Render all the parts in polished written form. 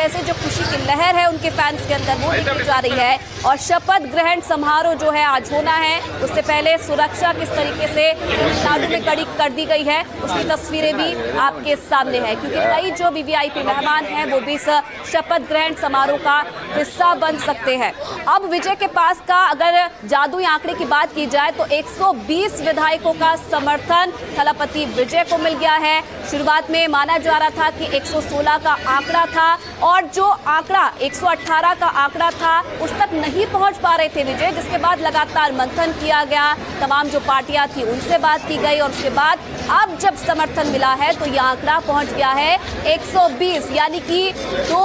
कैसे जो खुशी की लहर है उनके फैंस के अंदर वो देखी जा रही है। और शपथ ग्रहण समारोह जो है आज होना है, उससे पहले सुरक्षा किस तरीके से तमिलनाडु में कड़ी कर दी गई है उसकी तस्वीरें भी आपके सामने है, क्योंकि कई जो वीवीआईपी मेहमान हैं वो भी इस शपथ ग्रहण समारोह का हिस्सा बन सकते हैं। अब विजय के पास का अगर जादुई आंकड़े की बात की जाए तो 120 विधायकों का समर्थन थलपति विजय को मिल गया है। शुरुआत में माना जा रहा था कि 116 का आंकड़ा था और जो आंकड़ा 118 का आंकड़ा था उस तक नहीं पहुंच पा रहे थे विजय, जिसके बाद लगातार मंथन किया गया, तमाम जो पार्टियां थी उनसे बात की गई और उसके बाद अब जब समर्थन मिला है तो यह आंकड़ा पहुंच गया है 120, यानी कि 2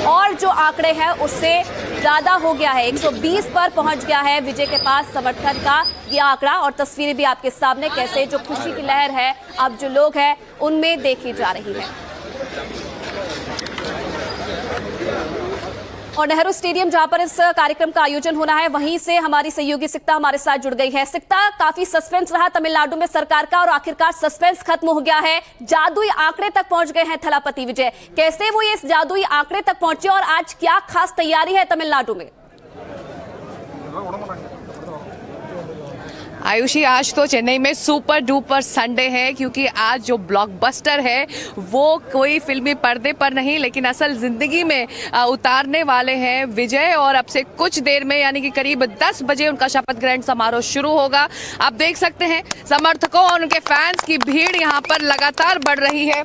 और जो आंकड़े हैं उससे ज्यादा हो गया है। 120 पर पहुंच गया है विजय के पास समर्थन का ये आंकड़ा। और तस्वीरें भी आपके सामने कैसे जो खुशी की लहर है अब जो लोग हैं उनमें देखी जा रही है। और नेहरू स्टेडियम जहां पर इस कार्यक्रम का आयोजन होना है वहीं से हमारी सहयोगी सिक्ता हमारे साथ जुड़ गई है। सिक्ता, काफी सस्पेंस रहा तमिलनाडु में सरकार का और आखिरकार सस्पेंस खत्म हो गया है, जादुई आंकड़े तक पहुंच गए हैं थलपति विजय। कैसे वो ये इस जादुई आंकड़े तक पहुंचे और आज क्या खास तैयारी है तमिलनाडु में? आयुषी, आज तो चेन्नई में सुपर डुपर संडे है, क्योंकि आज जो ब्लॉकबस्टर है वो कोई फिल्मी पर्दे पर नहीं लेकिन असल जिंदगी में उतारने वाले हैं विजय। और अब से कुछ देर में यानी कि करीब 10 बजे उनका शपथ ग्रहण समारोह शुरू होगा। आप देख सकते हैं समर्थकों और उनके फैंस की भीड़ यहाँ पर लगातार बढ़ रही है।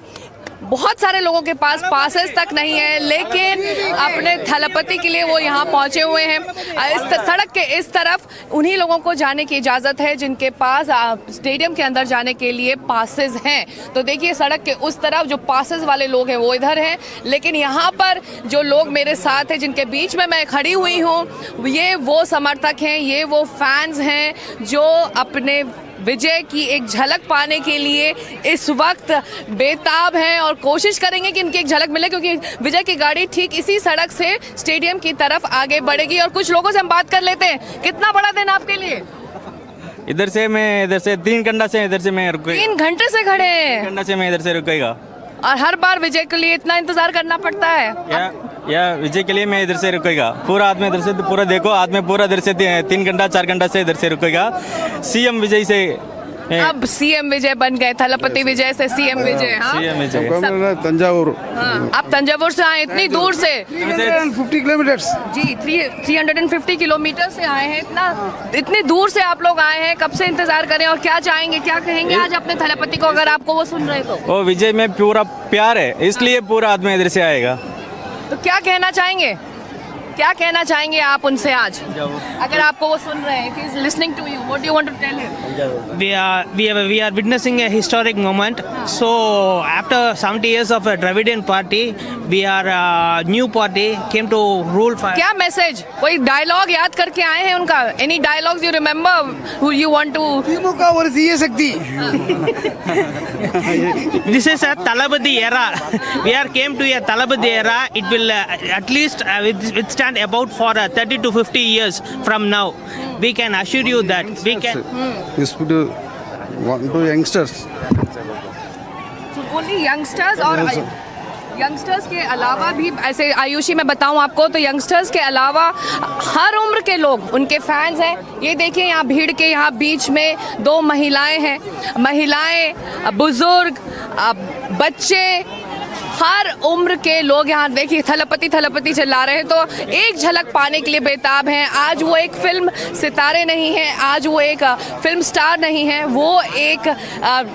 बहुत सारे लोगों के पास पासेस तक नहीं है, लेकिन अपने थलपति के लिए वो यहाँ पहुंचे हुए हैं। इस सड़क के इस तरफ उन्हीं लोगों को जाने की इजाज़त है जिनके पास स्टेडियम के अंदर जाने के लिए पासेस हैं। तो देखिए, सड़क के उस तरफ जो पासेस वाले लोग हैं वो इधर हैं, लेकिन यहाँ पर जो लोग मेरे साथ हैं जिनके बीच में मैं खड़ी हुई हूँ, ये वो समर्थक हैं, ये वो फैंस हैं जो अपने विजय की एक झलक पाने के लिए इस वक्त बेताब हैं और कोशिश करेंगे कि इनकी एक झलक मिले, क्योंकि विजय की गाड़ी ठीक इसी सड़क से स्टेडियम की तरफ आगे बढ़ेगी। और कुछ लोगों से हम बात कर लेते हैं। कितना बड़ा दिन आपके लिए? इधर से 3 घंटा से इधर से मैं रुक 3 घंटे से खड़े हैं। 3 घंटा से मैं इधर से रुकेगा। और हर बार विजय के लिए इतना इंतजार करना पड़ता है? या विजय के लिए मैं इधर से रुकेगा। पूरा आदमी इधर से पूरा देखो, आदमी पूरा इधर से 3 घंटा 4 घंटा से इधर से रुकेगा। सीएम विजय से अब सीएम विजय बन गए, थलपति विजय से सीएम विजय। हाँ, सीएम विजय तंजावुर। आप तंजावुर से आए इतनी दूर से? 350 किलोमीटर जी, 350 किलोमीटर से आए हैं। इतनी दूर से आप लोग आए हैं, कब से इंतजार करें और क्या चाहेंगे, क्या कहेंगे आज अपने थलपति को अगर आपको वो सुन रहे तो? वो विजय में पूरा प्यार है, इसलिए पूरा आदमी इधर से आएगा। तो क्या कहना चाहेंगे, क्या कहना चाहेंगे आप उनसे आज अगर आपको वो सुन रहे हैं? If he's listening to you, what do you want to tell him? We are witnessing a historic moment. So after 70 years of a Dravidian party, we are a new party came to rule for. क्या message, कोई dialogue याद करके आए हैं उनका? Any dialogues you remember who you want to? திமுக ஒரு தீய சக்தி. This is a Talabadi era. We are came to a Talabadi era. It will at least withstand about for 30 to 50 years from now. We can assure you that we can. This to youngsters. Only youngsters और youngsters के अलावा भी ऐसे आयुषी मैं बताऊं आपको तो youngsters के अलावा हर उम्र के लोग उनके फैंस हैं। ये देखिए यहाँ भीड़ के यहाँ बीच में 2 महिलाएं हैं, महिलाएं, बुजुर्ग, बच्चे, हर उम्र के लोग यहाँ देखिए थलपति थलपति चिल्ला रहे हैं। तो एक झलक पाने के लिए बेताब हैं। आज वो एक फिल्म सितारे नहीं हैं, आज वो एक फिल्म स्टार नहीं है, वो एक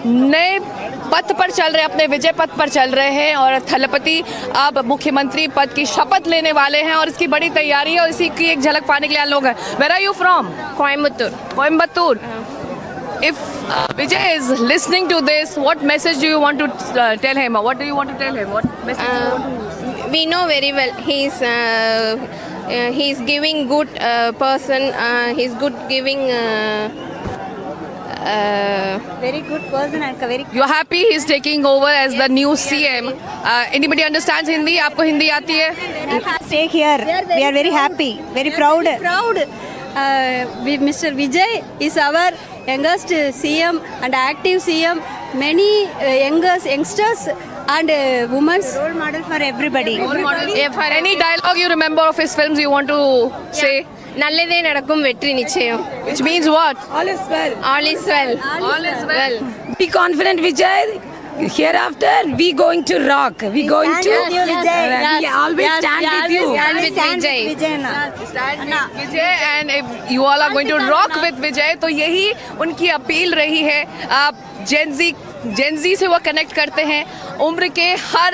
नए पथ पर चल रहे, अपने विजय पथ पर चल रहे हैं और थलपति अब मुख्यमंत्री पद की शपथ लेने वाले हैं और इसकी बड़ी तैयारी है और इसी की एक झलक पाने के लिए लोग हैं। Where are you from? Coimbatore. If Vijay is listening to this, what message do you want to tell him? What do you want to tell him? What message do you want to? We know very well he's giving good person. He's good giving. Very good person and very. You're happy he's taking over as the new CM. Anybody understands Hindi? आपको हिंदी आती है? Stay here. We are very happy, very proud. Mr. Vijay is our youngest CM and active CM. Many youngsters and women's role model for everybody. Any dialogue you remember of his films you want to say? நல்லதே நடக்கும் வெற்றி நிச்சயம். Which means what? All is well. All is well. All is well. Be confident, Vijay. Hereafter, we going to rock. We going to. We always stand with you. Stand with Vijay. Stand with Vijay and if you all are going to rock with Vijay, तो यही उनकी appeal रही है. आप Gen Z से वो connect करते हैं, उम्र के हर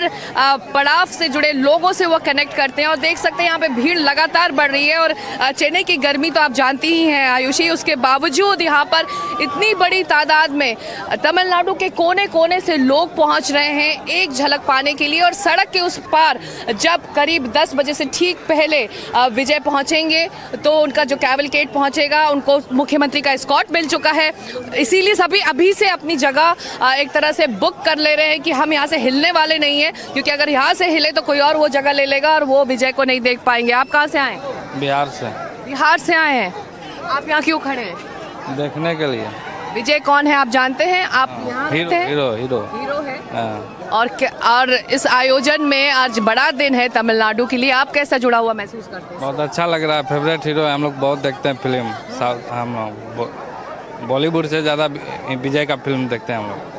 पड़ाव से जुड़े लोगों से वो कनेक्ट करते हैं और देख सकते हैं यहाँ पे भीड़ लगातार बढ़ रही है और चेन्नई की गर्मी तो आप जानती ही हैं आयुषी, उसके बावजूद यहाँ पर इतनी बड़ी तादाद में तमिलनाडु के कोने कोने से लोग पहुँच रहे हैं एक झलक पाने के लिए और सड़क के उस पार जब करीब 10 बजे से ठीक पहले विजय पहुँचेंगे तो उनका जो कैवलकेड पहुँचेगा उनको मुख्यमंत्री का एस्कॉर्ट मिल चुका है, इसीलिए सभी अभी से अपनी जगह एक तरह से बुक कर ले रहे हैं कि हम यहाँ से हिलने वाले नहीं हैं, क्योंकि अगर यहाँ से हिले तो कोई और वो जगह ले लेगा और वो विजय को नहीं देख पाएंगे. आप कहाँ से आए? बिहार से. बिहार से आए हैं. आप यहाँ क्यों खड़े हैं? देखने के लिए. विजय कौन है आप जानते हैं? आप यहाँ रहते हैं? हीरो है. और इस आयोजन में आज बड़ा दिन है तमिलनाडु के लिए, आप कैसा जुड़ा हुआ महसूस करते हैं? बहुत अच्छा लग रहा है. फेवरेट हीरो है, हम लोग बहुत देखते हैं फिल्म. हम बॉलीवुड से ज़्यादा विजय का फिल्म देखते हैं हम लोग.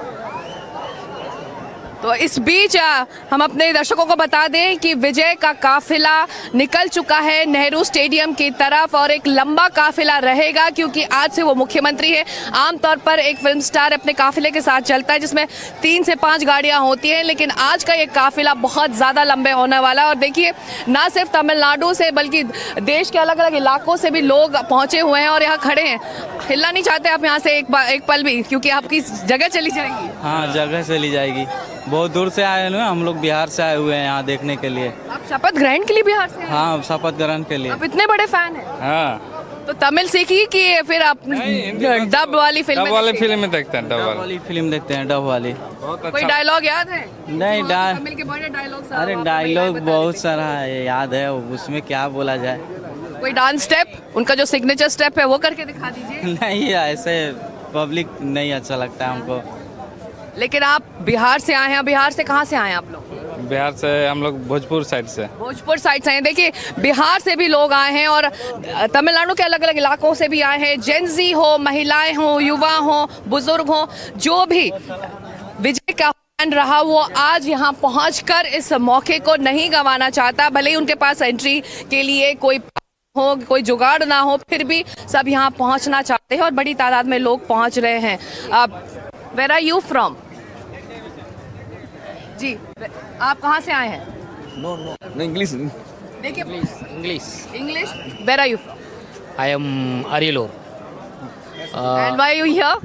तो इस बीच हम अपने दर्शकों को बता दें कि विजय का काफिला निकल चुका है नेहरू स्टेडियम की तरफ और एक लंबा काफिला रहेगा, क्योंकि आज से वो मुख्यमंत्री है. आमतौर पर एक फिल्म स्टार अपने काफिले के साथ चलता है जिसमें 3 से 5 गाड़ियां होती हैं, लेकिन आज का ये काफिला बहुत ज़्यादा लंबे होने वाला है. और देखिए ना सिर्फ तमिलनाडु से बल्कि देश के अलग अलग इलाकों से भी लोग पहुँचे हुए हैं और यहाँ खड़े हैं. हिलना नहीं चाहते आप यहाँ से एक पल भी, क्योंकि आपकी जगह चली जाएगी. हाँ, जगह चली जाएगी. बहुत दूर से आए हैं हम लोग, बिहार से आए हुए हैं यहाँ देखने के लिए. आप शपथ ग्रहण के लिए बिहार से? हाँ, शपथ ग्रहण के लिए. आप इतने बड़े फैन हैं? हाँ. तो तमिल सीखी कि फिर आप डब वाली फिल्म? डब वाली फिल्म में देखते हैं. डब वाली फिल्म देखते हैं. डब वाली. कोई डायलॉग याद है? नहीं, तमिल के बड़े डायलॉग. अरे डायलॉग बहुत सारा है, याद है, उसमें क्या बोला जाए. कोई डांस स्टेप, उनका जो सिग्नेचर स्टेप है वो करके दिखा दीजिए. नहीं, ऐसे पब्लिक नहीं अच्छा लगता है हमको. लेकिन आप बिहार से आए हैं. बिहार से कहाँ से आए हैं आप लोग? बिहार से हम लोग भोजपुर साइड से. भोजपुर साइड से आए. देखिए बिहार से भी लोग आए हैं और तमिलनाडु के अलग अलग इलाकों से भी आए हैं. जेनजी हो, महिलाएं हो, युवा हो, बुजुर्ग हो, जो भी विजय का फैन रहा वो आज यहाँ पहुँचकर इस मौके को नहीं गंवाना चाहता. भले ही उनके पास एंट्री के लिए कोई हो, कोई जुगाड़ ना हो, फिर भी सब यहाँ पहुँचना चाहते हैं और बड़ी तादाद में लोग पहुँच रहे हैं. Where are you from? जी, आप कहाँ से आए हैं? No, English. देखिए English. English. Where are you from? I am Arilur. And why are you here?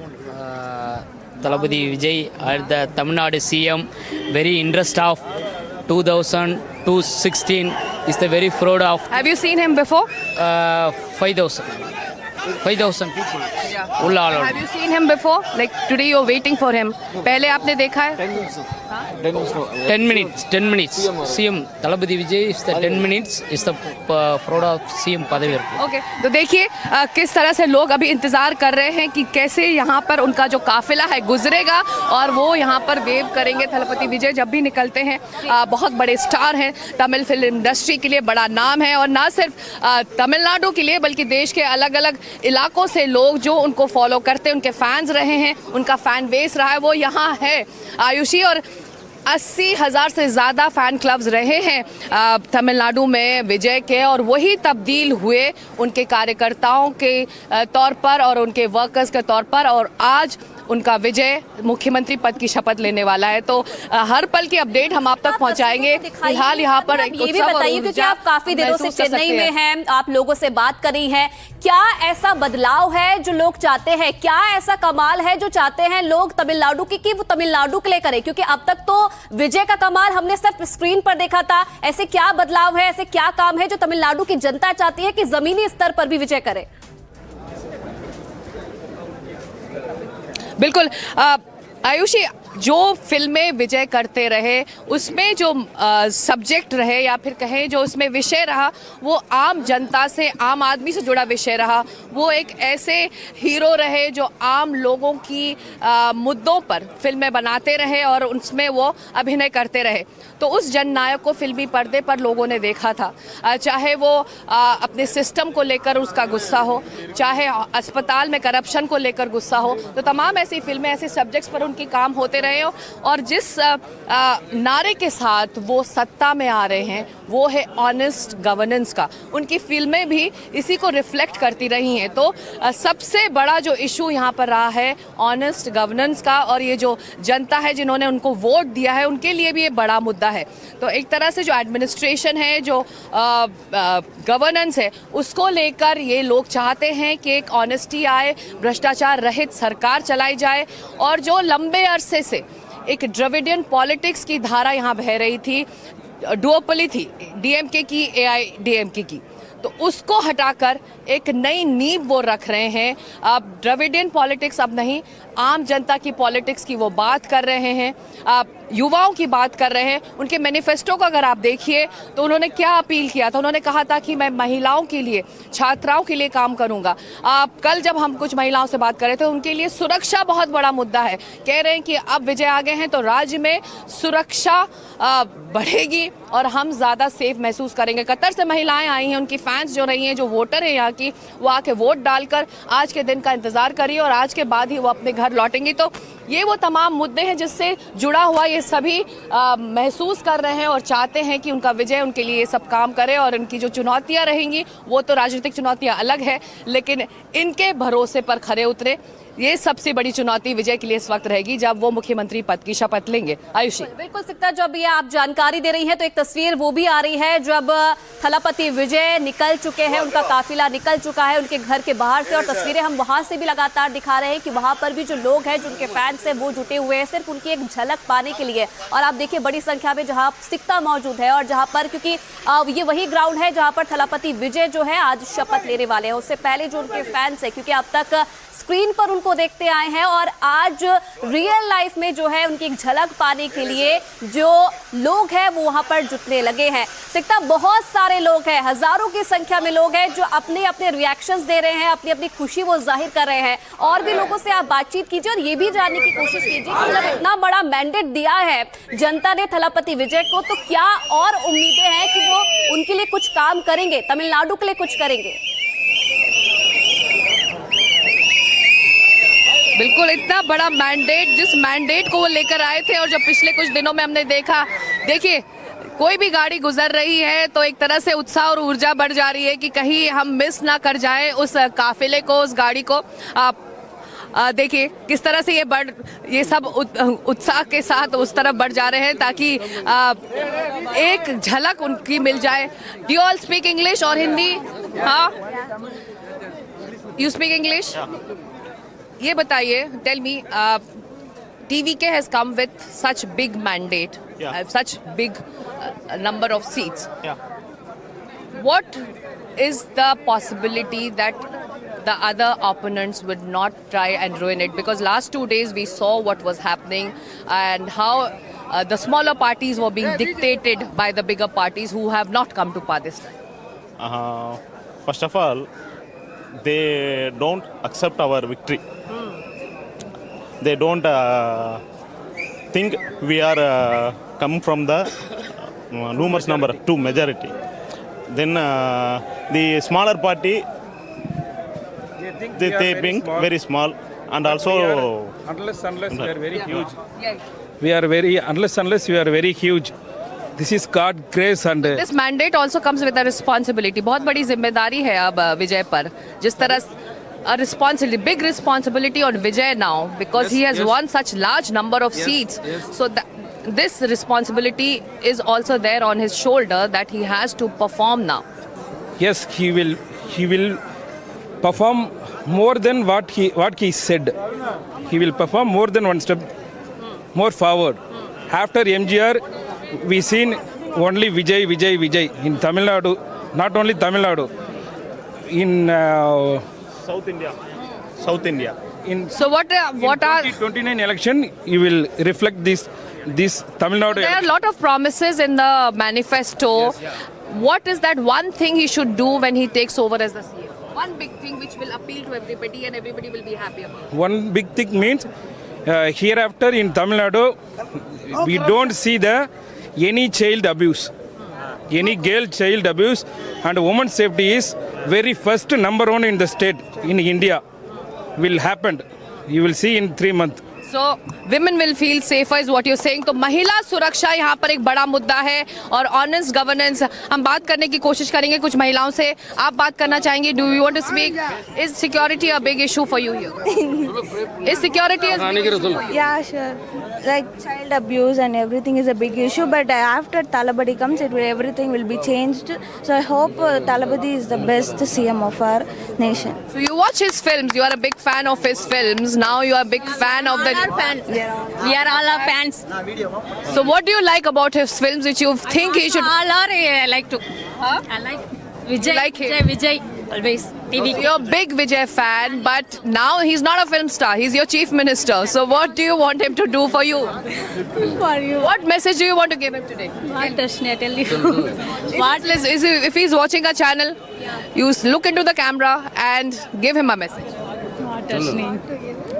Talapati Vijay at the Tamil Nadu CM. Very interest of 2016 is the very proud of Have you seen him before? 5,000 people. Have you seen him before? Like today you're waiting for him. पहले आपने देखा है? 10 minutes. CM Talapati Vijay is the 10 minutes is the proud of CM पदवी. Okay, तो देखिए किस तरह से लोग अभी इंतजार कर रहे हैं कि कैसे यहाँ पर उनका जो काफिला है गुजरेगा और वो यहाँ पर वेव करेंगे. थलपति विजय जब भी निकलते हैं बहुत बड़े स्टार हैं, तमिल फिल्म इंडस्ट्री के लिए बड़ा नाम है और ना सिर्फ तमिलनाडु के लिए बल्कि देश के अलग अलग इलाकों से लोग जो उनको फॉलो करते हैं, उनके फैंस रहे हैं, उनका फैन बेस रहा है, वो यहाँ है आयुषी. और 80,000 से ज़्यादा फ़ैन क्लब्स रहे हैं तमिलनाडु में विजय के और वही तब्दील हुए उनके कार्यकर्ताओं के तौर पर और उनके वर्कर्स के तौर पर और आज उनका विजय मुख्यमंत्री पद की शपथ लेने वाला है. तो हर पल की अपडेट हम आप तक पहुंचाएंगे. फिलहाल यहाँ पर ये भी बताइए क्योंकि आप काफी दिनों से चेन्नई में हैं, आप लोगों से बात कर रही हैं, क्या ऐसा बदलाव है जो लोग चाहते हैं, क्या ऐसा कमाल है जो चाहते हैं लोग तमिलनाडु की कि वो तमिलनाडु के लिए करें? क्योंकि अब तक तो विजय का कमाल हमने सिर्फ स्क्रीन पर देखा था. ऐसे क्या बदलाव है, ऐसे क्या काम है जो तमिलनाडु की जनता चाहती है कि जमीनी स्तर पर भी विजय करे? बिल्कुल आयुषी, जो फिल्में विजय करते रहे उसमें जो सब्जेक्ट रहे या फिर कहें जो उसमें विषय रहा वो आम जनता से, आम आदमी से जुड़ा विषय रहा। वो एक ऐसे हीरो रहे जो आम लोगों की मुद्दों पर फिल्में बनाते रहे और उसमें वो अभिनय करते रहे। तो उस जननायक को फिल्मी पर्दे पर लोगों ने देखा था, चाहे वो अपने सिस्टम को लेकर उसका गुस्सा हो, चाहे अस्पताल में करप्शन को लेकर गुस्सा हो, तो तमाम ऐसी फिल्में, ऐसे सब्जेक्ट्स पर उनकी काम होते रहे हो। और जिस नारे के साथ वो सत्ता में आ रहे हैं वो है ऑनेस्ट गवर्नेंस का। उनकी फिल्में भी इसी को रिफ्लेक्ट करती रही हैं। तो सबसे बड़ा जो इशू यहाँ पर रहा है ऑनेस्ट गवर्नेंस का, और ये जो जनता है जिन्होंने उनको वोट दिया है उनके लिए भी ये बड़ा मुद्दा है। तो एक तरह से जो एडमिनिस्ट्रेशन है, जो गवर्नेंस है, उसको लेकर ये लोग चाहते हैं कि एक ऑनेस्टी आए, भ्रष्टाचार रहित सरकार चलाई जाए। और जो लंबे अरसे से एक द्रविडियन पॉलिटिक्स की धारा यहाँ बह रही थी, डुओपोली थी, डीएमके की, एआईडीएमके की, तो उसको हटाकर एक नई नींव वो रख रहे हैं। अब द्रविडियन पॉलिटिक्स अब नहीं, आम जनता की पॉलिटिक्स की वो बात कर रहे हैं, युवाओं की बात कर रहे हैं। उनके मैनिफेस्टो को अगर आप देखिए तो उन्होंने क्या अपील किया था। उन्होंने कहा था कि मैं महिलाओं के लिए, छात्राओं के लिए काम करूंगा। कल जब हम कुछ महिलाओं से बात कर रहे थे, उनके लिए सुरक्षा बहुत बड़ा मुद्दा है। कह रहे हैं कि अब विजय आ गए हैं तो राज्य में सुरक्षा बढ़ेगी और हम ज़्यादा सेफ महसूस करेंगे। कतर से महिलाएं आई हैं, उनकी फैंस जो रही हैं, जो वोटर हैं यहाँ की, वो आके वोट डालकर आज के दिन का इंतज़ार करिए और आज के बाद ही वो अपने घर लौटेंगी। तो ये वो तमाम मुद्दे हैं जिससे जुड़ा हुआ ये सभी महसूस कर रहे हैं और चाहते हैं कि उनका विजय उनके लिए ये सब काम करे। और इनकी जो चुनौतियां रहेंगी वो तो राजनीतिक चुनौतियां अलग है, लेकिन इनके भरोसे पर खरे उतरे, ये सबसे बड़ी चुनौती विजय के लिए इस वक्त रहेगी जब वो मुख्यमंत्री पद की शपथ लेंगे। आयुषी। बिल्कुल सिकता, जब ये आप जानकारी दे रही हैं तो एक तस्वीर वो भी आ रही है जब थलापति विजय निकल चुके हैं, उनका काफिला निकल चुका है उनके घर के बाहर से, और तस्वीरें हम वहां से भी लगातार दिखा रहे हैं कि वहां पर भी जो लोग हैं, जो उनके फैंस हैं, वो जुटे हुए हैं सिर्फ उनकी एक झलक पाने के लिए। और आप देखिए बड़ी संख्या में जहां सिकता मौजूद है और जहां पर, क्योंकि ये वही ग्राउंड है जहां पर थलापति विजय जो है आज शपथ लेने वाले हैं। उससे पहले जो उनके फैंस है, क्योंकि अब तक स्क्रीन पर उनको देखते आए हैं और आज रियल लाइफ में जो है उनकी एक झलक पाने के लिए जो लोग हैं वो वहां पर जुटने लगे हैं। सिकता, बहुत सारे लोग हैं, हजारों की संख्या में लोग हैं जो अपने अपने रिएक्शंस दे रहे हैं, अपनी अपनी खुशी वो जाहिर कर रहे हैं। और भी लोगों से आप बातचीत कीजिए और ये भी जानने की कोशिश कीजिए कि जब इतना बड़ा मैंडेट दिया है जनता ने थलापति विजय को, तो क्या और उम्मीदें हैं कि वो उनके लिए कुछ काम करेंगे, तमिलनाडु के लिए कुछ करेंगे? बिल्कुल, इतना बड़ा मैंडेट, जिस मैंडेट को वो लेकर आए थे और जब पिछले कुछ दिनों में हमने देखा, देखिए कोई भी गाड़ी गुजर रही है तो एक तरह से उत्साह और ऊर्जा बढ़ जा रही है कि कहीं हम मिस ना कर जाए उस काफिले को, उस गाड़ी को। देखिए किस तरह से ये सब उत्साह के साथ उस तरफ बढ़ जा रहे हैं ताकि एक झलक उनकी मिल जाए। Do you all speak English और हिंदी? हाँ, यू स्पीक इंग्लिश? ये बताइए, tell me, TVK has come with such big mandate, such big number of seats. What is the possibility that the other opponents would not try and ruin it? Because last 2 days we saw what was happening and how the smaller parties were being dictated by the bigger parties who have not come to power this time. First of all, they don't accept our victory. They don't think we are come from the numerous number to majority. Then the smaller party, they think very small, and also unless we are very huge. We are very unless we are very huge. This is God grace and this mandate also comes with a responsibility. बहुत बड़ी जिम्मेदारी है अब विजय पर, जिस तरह a responsibility, big responsibility on Vijay now because he has won such large number of seats. So this responsibility is also there on his shoulder that he has to perform now. Yes, he will perform more than what he said. He will perform more than one step more forward. After MGR, we seen only Vijay in Tamil Nadu, not only Tamil Nadu, in South India. in So what are 2029 election, you will reflect this Tamil Nadu. there are a lot of promises in the manifesto. What is that one thing he should do when he takes over as the CM? One big thing which will appeal to everybody and everybody will be happy about. One big thing means hereafter in Tamil Nadu, we don't see any child abuse, any girl child abuse, and women's safety is very first number one in the state in India. Will happen. You will see in 3 months. So women will feel safer is what you're saying. तो महिला सुरक्षा यहाँ पर एक बड़ा मुद्दा है और ऑनेस्ट गवर्नेंस हम बात करने की कोशिश करेंगे कुछ महिलाओं से. आप बात करना चाहेंगे? Do you want to speak? Is security a big issue for you here? Is security Yeah, sure. Like child abuse and everything is a big issue, but after Talabadi comes, everything will be changed. So I hope Talabadi is the best CM of our nation. So you watch his films. You are a big fan of his films. Now you are a big fan of the. fans. We are all our fans. So what do you like about his films which you think he should? All are I like to. I like Vijay. Like him? Vijay. Always. TV. You're a big Vijay fan, but now he's not a film star. He's your chief minister. So what do you want him to do for you? For you. What message do you want to give him today? What Darshini, I tell you. What if he's watching a channel, you look into the camera and give him a message. What Darshini?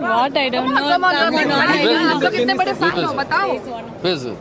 What I don't know. Come on. आप लोग कितने बड़े fan हो बताओ.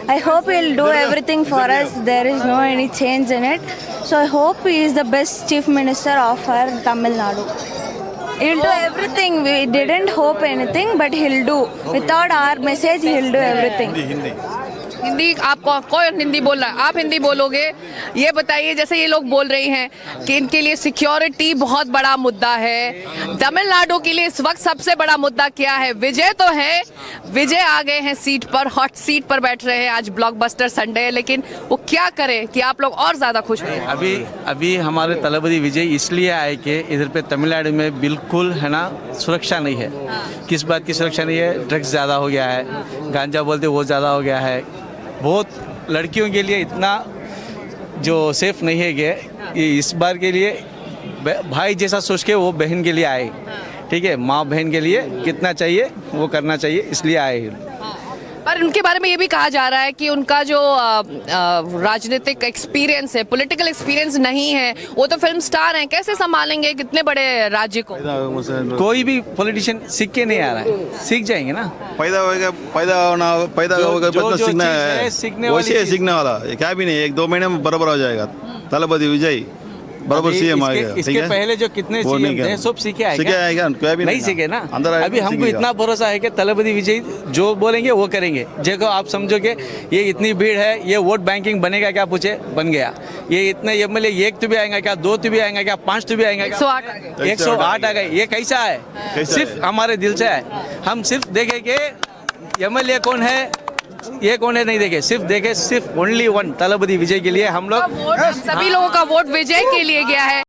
I hope he'll do everything for us. There is no any change in it. So I hope he is the best chief minister of our Tamil Nadu. He'll do everything. We didn't hope anything, but he'll do. Without our message, he'll do everything. Hindi आपको कौन हिंदी बोल रहा है? आप हिंदी बोलोगे. ये बताइए जैसे ये लोग बोल रही हैं कि इनके लिए सिक्योरिटी बहुत बड़ा मुद्दा है. तमिलनाडु के लिए इस वक्त सबसे बड़ा मुद्दा क्या है? विजय तो है, विजय आ गए हैं सीट पर, हॉट सीट पर बैठ रहे हैं. आज ब्लॉकबस्टर संडे है, लेकिन वो क्या करें कि आप लोग और ज्यादा खुश हो? अभी हमारे तलपति विजय इसलिए आए कि इधर पे तमिलनाडु में बिल्कुल है ना सुरक्षा नहीं है. किस बात की सुरक्षा नहीं है? ड्रग्स ज़्यादा हो गया है, गांजा बोलते वो ज़्यादा हो गया है. बहुत लड़कियों के लिए इतना जो सेफ नहीं है कि इस बार के लिए भाई जैसा सोच के वो बहन के लिए आए. ठीक है, माँ बहन के लिए कितना चाहिए वो करना चाहिए, इसलिए आए. पर उनके बारे में ये भी कहा जा रहा है कि उनका जो राजनीतिक एक्सपीरियंस है, पॉलिटिकल एक्सपीरियंस नहीं है. वो तो फिल्म स्टार हैं, कैसे संभालेंगे कितने बड़े राज्य को? कोई भी पॉलिटिशियन सीख के नहीं आ रहा है, सीख जाएंगे ना. सीखने वाला क्या भी नहीं, 1-2 महीने में बराबर हो जाएगा. तलपति विजय बराबर सीएम आएगा. इसके पहले जो कितने सीएम थे सब सीखे आएगा, नहीं सीखे ना. अभी हमको इतना भरोसा है कि तलपति विजय जो बोलेंगे वो करेंगे. देखो आप समझोगे ये इतनी भीड़ है, ये वोट बैंकिंग बनेगा क्या? पूछे बन गया. ये इतने एमएलए 1 तो भी आएगा क्या? 2 तो भी आएगा क्या? 5 तो भी आएगा क्या? 108 आ गए. ये कैसा है? सिर्फ हमारे दिल से है. हम सिर्फ देखे कि एमएलए कौन है, ये कौन है नहीं देखे, सिर्फ देखे सिर्फ ओनली वन तलपति विजय के लिए हम लोग. सभी लोगों का वोट विजय के लिए गया है.